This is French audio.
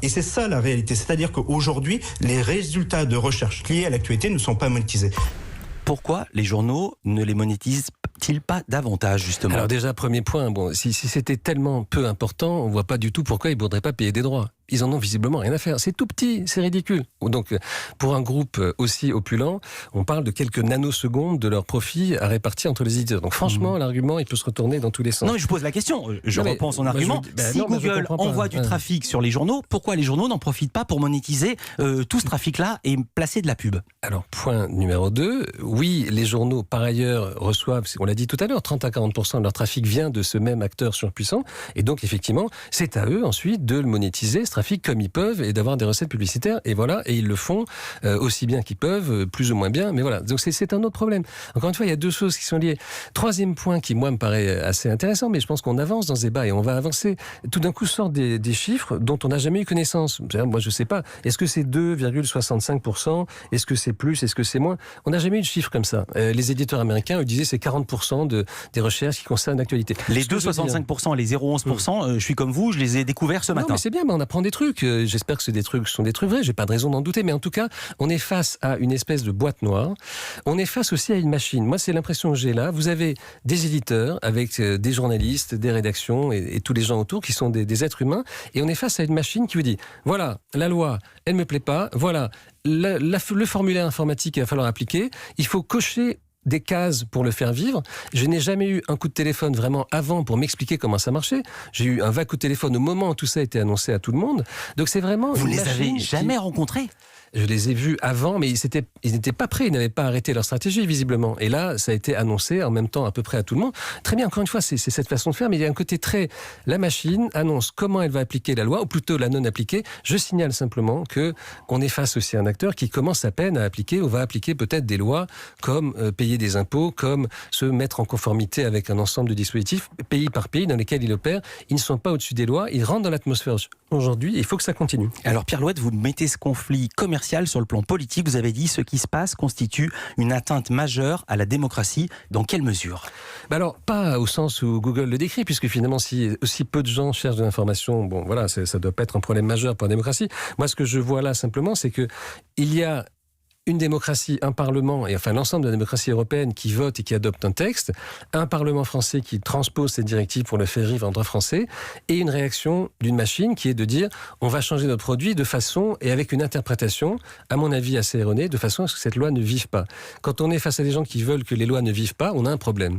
Et c'est ça la réalité. C'est-à-dire qu'aujourd'hui, les résultats de recherche liés à l'actualité ne sont pas monétisés. Pourquoi les journaux ne les monétisent-ils pas davantage, justement ? Alors déjà, premier point, si c'était tellement peu important, on ne voit pas du tout pourquoi ils ne voudraient pas payer des droits. Ils en ont visiblement rien à faire. C'est tout petit, c'est ridicule. Donc, pour un groupe aussi opulent, on parle de quelques nanosecondes de leur profit à répartir entre les éditeurs. Donc franchement, l'argument, il peut se retourner dans tous les sens. Non, mais je pose la question. Je reprends son argument. Si Google envoie du trafic sur les journaux, pourquoi les journaux n'en profitent pas pour monétiser tout ce trafic-là et placer de la pub ? Alors, point numéro 2, oui, les journaux, par ailleurs, reçoivent, on l'a dit tout à l'heure, 30 à 40% de leur trafic vient de ce même acteur surpuissant. Et donc, effectivement, c'est à eux ensuite de le monétiser, ce trafic, comme ils peuvent, et d'avoir des recettes publicitaires. Et voilà, et ils le font aussi bien qu'ils peuvent, plus ou moins bien. Mais voilà, donc c'est un autre problème. Encore une fois, il y a deux choses qui sont liées. Troisième point qui, moi, me paraît assez intéressant, mais je pense qu'on avance dans ce débat et on va avancer. Tout d'un coup, sortent des chiffres dont on n'a jamais eu connaissance. Moi, je ne sais pas. Est-ce que c'est 2,65% ? Est-ce que c'est plus ? Est-ce que c'est moins ? On n'a jamais eu de chiffre comme ça. Les éditeurs américains, eux, disaient c'est 40% des recherches qui concernent l'actualité. Les 2,65% et les 0,11%, je suis comme vous, je les ai découverts ce matin. Non, mais c'est bien, mais on apprend des trucs. J'espère que sont des trucs vrais. J'ai pas de raison d'en douter, mais en tout cas, on est face à une espèce de boîte noire. On est face aussi à une machine. Moi, c'est l'impression que j'ai là. Vous avez des éditeurs avec des journalistes, des rédactions et tous les gens autour qui sont des êtres humains. Et on est face à une machine qui vous dit voilà, la loi, elle me plaît pas. Voilà, le formulaire informatique qu'il va falloir appliquer. Il faut cocher des cases pour le faire vivre. Je n'ai jamais eu un coup de téléphone vraiment avant pour m'expliquer comment ça marchait. J'ai eu un vague coup de téléphone au moment où tout ça a été annoncé à tout le monde. Donc c'est vraiment... Vous ne les avez jamais rencontrés ? Je les ai vus avant, mais ils n'étaient pas prêts, ils n'avaient pas arrêté leur stratégie, visiblement. Et là, ça a été annoncé en même temps à peu près à tout le monde. Très bien, encore une fois, c'est cette façon de faire, mais il y a un côté très... La machine annonce comment elle va appliquer la loi, ou plutôt la non-appliquer. Je signale simplement qu'on est face aussi à un acteur qui commence à peine à appliquer, ou va appliquer peut-être des lois comme payer des impôts, comme se mettre en conformité avec un ensemble de dispositifs, pays par pays, dans lesquels il opère. Ils ne sont pas au-dessus des lois, ils rentrent dans l'atmosphère aujourd'hui, il faut que ça continue. Alors Pierre Louette, vous mettez ce conflit commercial sur le plan politique. Vous avez dit ce qui se passe constitue une atteinte majeure à la démocratie. Dans quelle mesure ? Alors, pas au sens où Google le décrit, puisque finalement, si aussi peu de gens cherchent de l'information, ça ne doit pas être un problème majeur pour la démocratie. Moi, ce que je vois là, simplement, c'est qu'il y a une démocratie, un parlement, et enfin l'ensemble de la démocratie européenne qui vote et qui adopte un texte, un parlement français qui transpose cette directive pour le faire vivre en droit français, et une réaction d'une machine qui est de dire on va changer notre produit de façon, et avec une interprétation, à mon avis assez erronée, de façon à ce que cette loi ne vive pas. Quand on est face à des gens qui veulent que les lois ne vivent pas, on a un problème.